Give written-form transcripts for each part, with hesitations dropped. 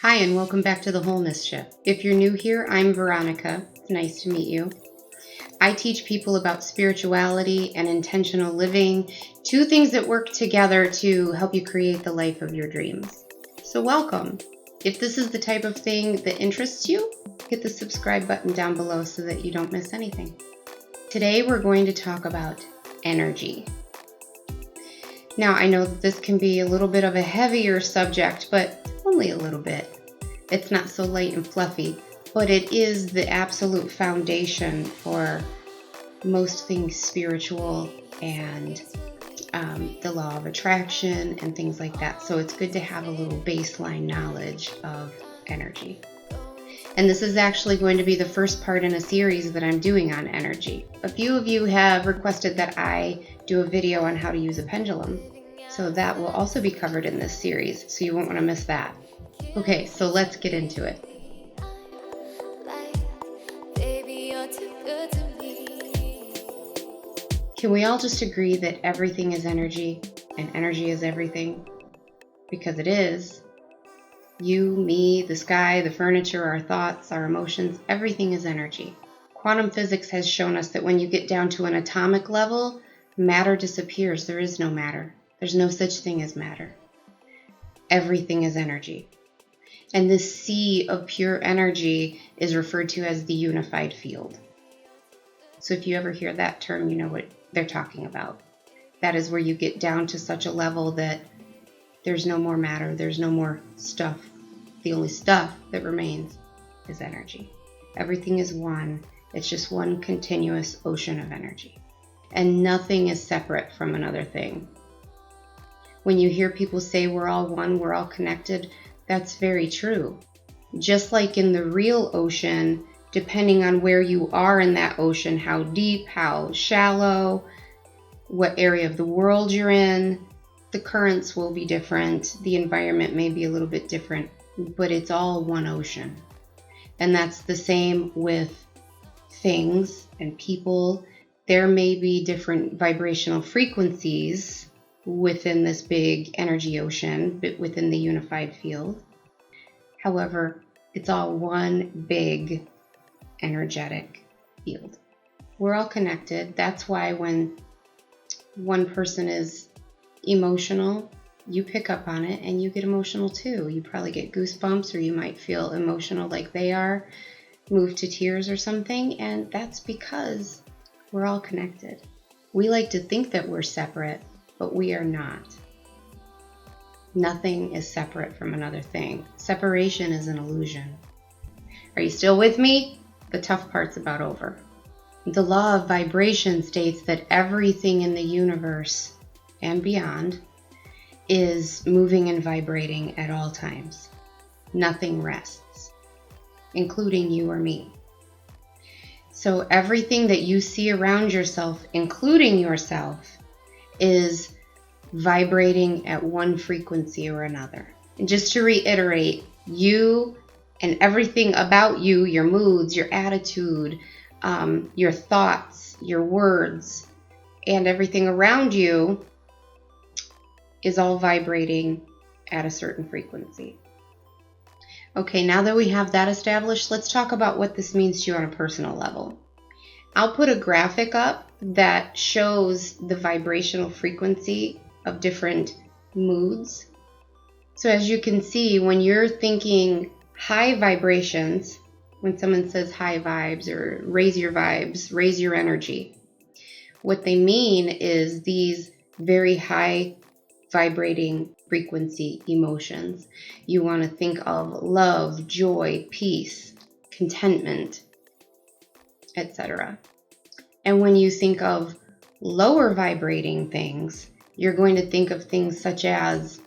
Hi, and welcome back to the Wholeness Shift. If you're new here, I'm Veronica. It's nice to meet you. I teach people about spirituality and intentional living, two things that work together to help you create the life of your dreams. So welcome. If this is the type of thing that interests you, hit the subscribe button down below so that you don't miss anything. Today we're going to talk about energy. Now, I know that this can be a little bit of a heavier subject, but only a little bit. It's not so light and fluffy, but it is the absolute foundation for most things spiritual and the law of attraction and things like that. So it's good to have a little baseline knowledge of energy. And this is actually going to be the first part in a series that I'm doing on energy. A few of you have requested that I do a video on how to use a pendulum. So that will also be covered in this series, so you won't want to miss that. Okay, so let's get into it. Can we all just agree that everything is energy and energy is everything? Because it is. You, me, the sky, the furniture, our thoughts, our emotions, everything is energy. Quantum physics has shown us that when you get down to an atomic level, matter disappears. There is no matter. There's no such thing as matter. Everything is energy. And this sea of pure energy is referred to as the unified field. So if you ever hear that term, you know what they're talking about. That is where you get down to such a level that there's no more matter, there's no more stuff. The only stuff that remains is energy. Everything is one. It's just one continuous ocean of energy. And nothing is separate from another thing. When you hear people say we're all one, we're all connected, that's very true. Just like in the real ocean, depending on where you are in that ocean, how deep, how shallow, what area of the world you're in, the currents will be different, the environment may be a little bit different, but it's all one ocean. And that's the same with things and people. There may be different vibrational frequencies within this big energy ocean, but within the unified field. However, it's all one big energetic field. We're all connected. That's why when one person is emotional, you pick up on it and you get emotional too. You probably get goosebumps, or you might feel emotional like they are, moved to tears or something, and that's because we're all connected. We like to think that we're separate, but we are not. Nothing is separate from another thing. Separation is an illusion. Are you still with me? The tough part's about over. The law of vibration states that everything in the universe and beyond is moving and vibrating at all times. Nothing rests, including you or me. So everything that you see around yourself, including yourself, is vibrating at one frequency or another. And just to reiterate, you and everything about you, your moods, your attitude, your thoughts, your words, and everything around you is all vibrating at a certain frequency. Okay, now that we have that established, let's talk about what this means to you on a personal level. I'll put a graphic up that shows the vibrational frequency of different moods. So as you can see, when you're thinking high vibrations, when someone says high vibes or raise your vibes, raise your energy, what they mean is these very high vibrating frequency emotions. You want to think of love, joy, peace, contentment, etc. And when you think of lower vibrating things, you're going to think of things such as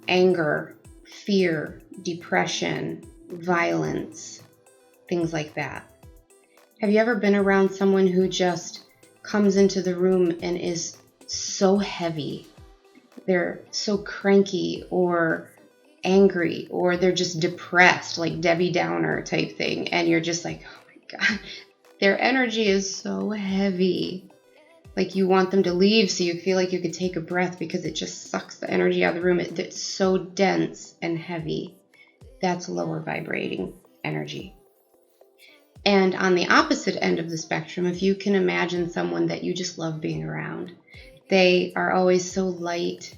anger, fear, depression, violence, things like that. Have you ever been around someone who just comes into the room and is so heavy? They're so cranky or angry, or they're just depressed, like Debbie Downer type thing, and you're just like, oh my God, their energy is so heavy. Like you want them to leave so you feel like you could take a breath because it just sucks the energy out of the room. It's so dense and heavy. that's lower vibrating energy. And on the opposite end of the spectrum, if you can imagine someone that you just love being around, they are always so light,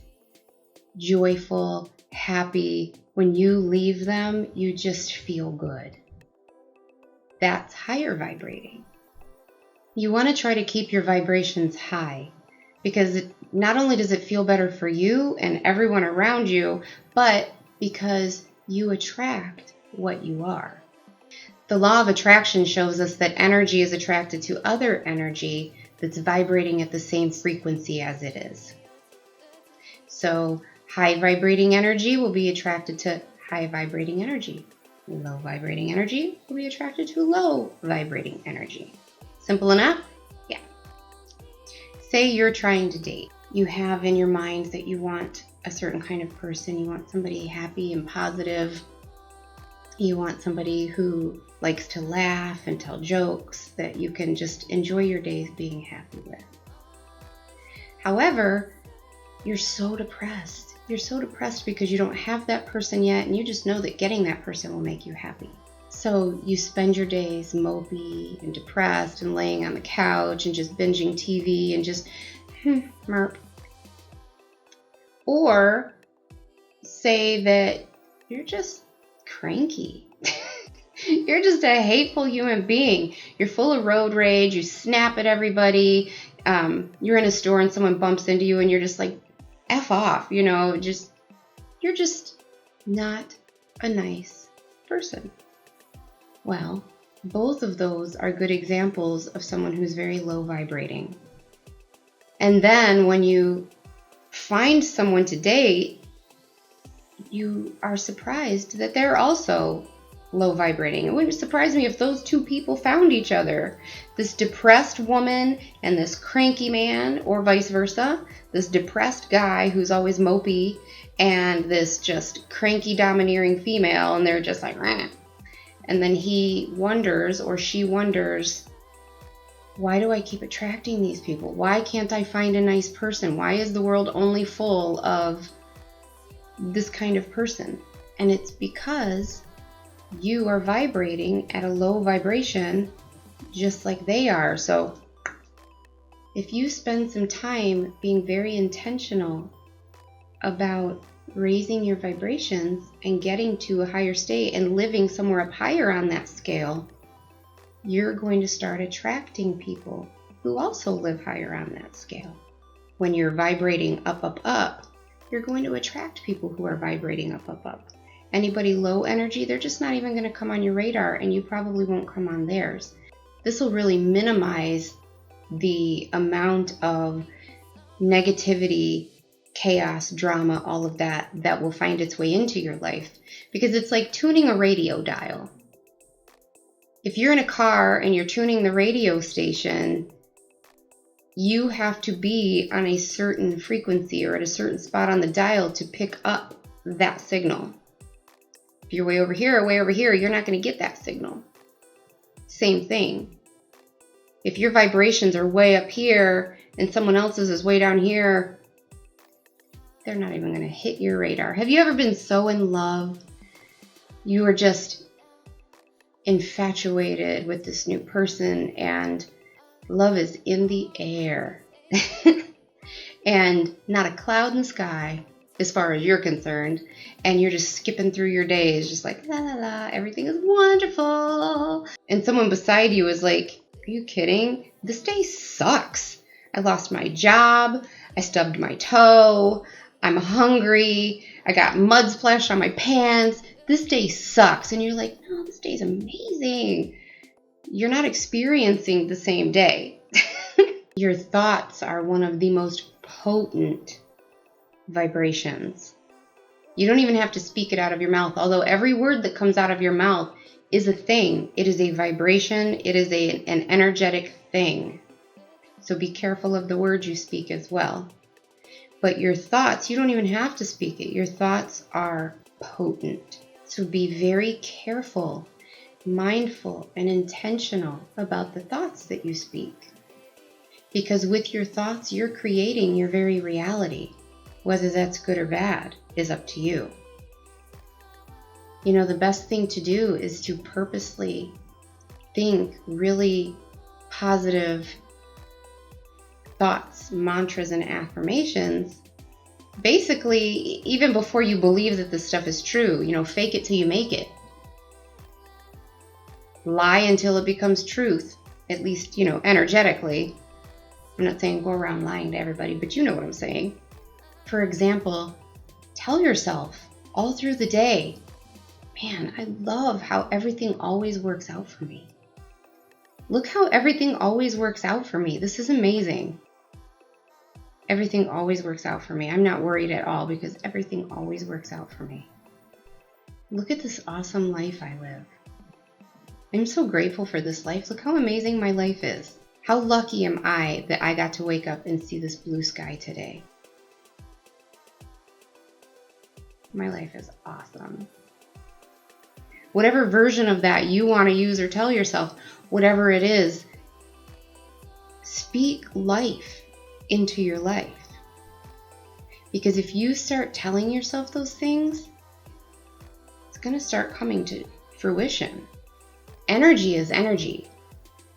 joyful, happy. When you leave them, you just feel good. That's higher vibrating. You want to try to keep your vibrations high, because not only does it feel better for you and everyone around you, but because you attract what you are. The law of attraction shows us that energy is attracted to other energy that's vibrating at the same frequency as it is. So high vibrating energy will be attracted to high vibrating energy. Low vibrating energy will be attracted to low vibrating energy. Simple enough? Yeah. Say you're trying to date. You have in your mind that you want a certain kind of person. You want somebody happy and positive. You want somebody who likes to laugh and tell jokes, that you can just enjoy your days being happy with. However, you're so depressed. You're so depressed because you don't have that person yet, and you just know that getting that person will make you happy. So you spend your days mopey and depressed and laying on the couch and just binging TV and just merp. Or say that you're just cranky. You're just a hateful human being. You're full of road rage. You snap at everybody. You're in a store and someone bumps into you and you're just like, F off, you're just not a nice person. Well, both of those are good examples of someone who's very low vibrating. And then when you find someone to date, you are surprised that they're also low vibrating. It wouldn't surprise me if those two people found each other. This depressed woman and this cranky man, or vice versa. This depressed guy who's always mopey and this just cranky domineering female, and they're just like, rah. And then he wonders, or she wonders, why do I keep attracting these people? Why can't I find a nice person? Why is the world only full of this kind of person? And it's because you are vibrating at a low vibration just like they are. So if you spend some time being very intentional about raising your vibrations and getting to a higher state and living somewhere up higher on that scale, you're going to start attracting people who also live higher on that scale. When you're vibrating up, up, up, you're going to attract people who are vibrating up, up, up. Anybody low energy, they're just not even going to come on your radar, and you probably won't come on theirs. This will really minimize the amount of negativity, chaos, drama, all of that will find its way into your life, because it's like tuning a radio dial. If you're in a car and you're tuning the radio station, you have to be on a certain frequency or at a certain spot on the dial to pick up that signal. If you're way over here or way over here, you're not going to get that signal. Same thing. If your vibrations are way up here and someone else's is way down here, they're not even going to hit your radar. Have you ever been so in love? You are just infatuated with this new person and love is in the air. And not a cloud in the sky as far as you're concerned. And you're just skipping through your days just like, la la la, everything is wonderful. And someone beside you is like, are you kidding? This day sucks. I lost my job. I stubbed my toe. I'm hungry. I got mud splashed on my pants. This day sucks. And you're like, no, this day's amazing. You're not experiencing the same day. Your thoughts are one of the most potent vibrations. You don't even have to speak it out of your mouth, although every word that comes out of your mouth is a thing. It is a vibration. It is an energetic thing. So be careful of the words you speak as well. But your thoughts, you don't even have to speak it. Your thoughts are potent. So be very careful, mindful, and intentional about the thoughts that you speak. Because with your thoughts, you're creating your very reality. Whether that's good or bad is up to you. You know, the best thing to do is to purposely think really positive thoughts, mantras, and affirmations. Basically, even before you believe that this stuff is true, you know, fake it till you make it. Lie until it becomes truth, at least, you know, energetically. I'm not saying go around lying to everybody, but you know what I'm saying. For example, tell yourself all through the day, man, I love how everything always works out for me. Look how everything always works out for me. This is amazing. Everything always works out for me. I'm not worried at all because everything always works out for me. Look at this awesome life I live. I'm so grateful for this life. Look how amazing my life is. How lucky am I that I got to wake up and see this blue sky today? My life is awesome. Whatever version of that you want to use or tell yourself, whatever it is, speak life into your life. Because if you start telling yourself those things, it's going to start coming to fruition. Energy is energy,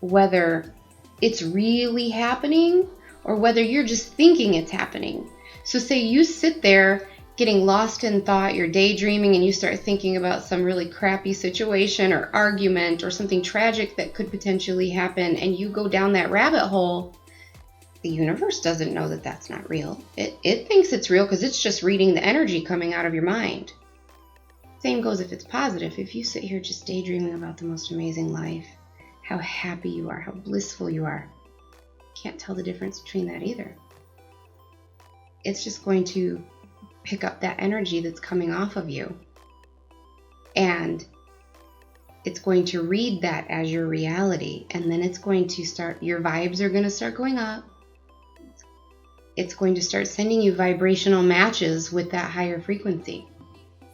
whether it's really happening or whether you're just thinking it's happening. So say you sit there getting lost in thought, you're daydreaming, and you start thinking about some really crappy situation or argument or something tragic that could potentially happen, and you go down that rabbit hole. The universe doesn't know that that's not real. It thinks it's real because it's just reading the energy coming out of your mind. Same goes if it's positive. If you sit here just daydreaming about the most amazing life, how happy you are, how blissful you are, can't tell the difference between that either. It's just going to pick up that energy that's coming off of you. And it's going to read that as your reality. And then it's going to start, your vibes are going to start going up. It's going to start sending you vibrational matches with that higher frequency.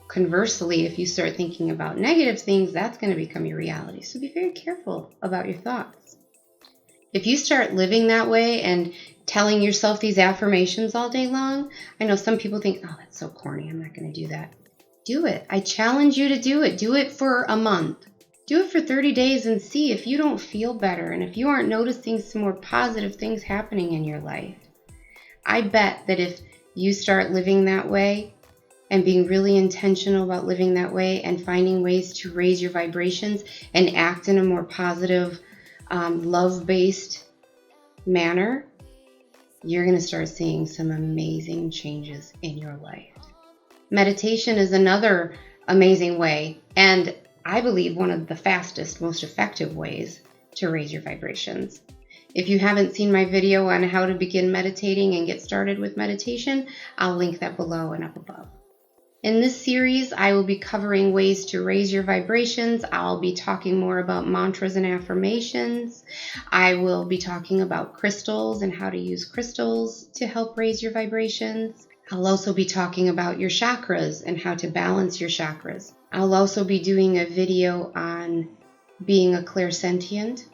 Conversely, if you start thinking about negative things, that's going to become your reality. So be very careful about your thoughts. If you start living that way and telling yourself these affirmations all day long, I know some people think, oh, that's so corny, I'm not going to do that. Do it. I challenge you to do it. Do it for a month. Do it for 30 days and see if you don't feel better and if you aren't noticing some more positive things happening in your life. I bet that if you start living that way and being really intentional about living that way and finding ways to raise your vibrations and act in a more positive, love-based manner, you're going to start seeing some amazing changes in your life. Meditation is another amazing way, and I believe one of the fastest, most effective ways to raise your vibrations. If you haven't seen my video on how to begin meditating and get started with meditation, I'll link that below and up above. In this series, I will be covering ways to raise your vibrations. I'll be talking more about mantras and affirmations. I will be talking about crystals and how to use crystals to help raise your vibrations. I'll also be talking about your chakras and how to balance your chakras. I'll also be doing a video on being a clairsentient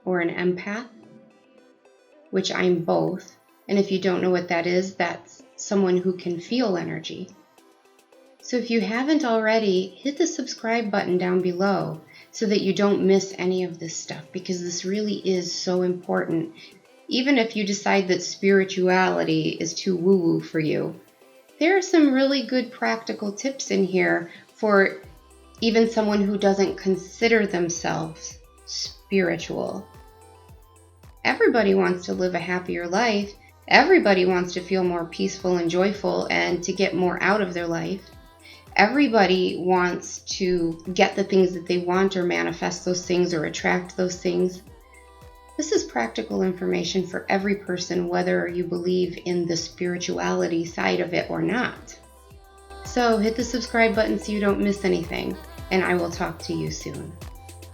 or an empath, which I'm both. And if you don't know what that is, that's someone who can feel energy. So if you haven't already, hit the subscribe button down below so that you don't miss any of this stuff, because this really is so important. Even if you decide that spirituality is too woo-woo for you, there are some really good practical tips in here for even someone who doesn't consider themselves spiritual. Everybody wants to live a happier life. Everybody wants to feel more peaceful and joyful and to get more out of their life. Everybody wants to get the things that they want or manifest those things or attract those things. This is practical information for every person, whether you believe in the spirituality side of it or not. So hit the subscribe button so you don't miss anything, and I will talk to you soon.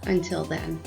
Until then.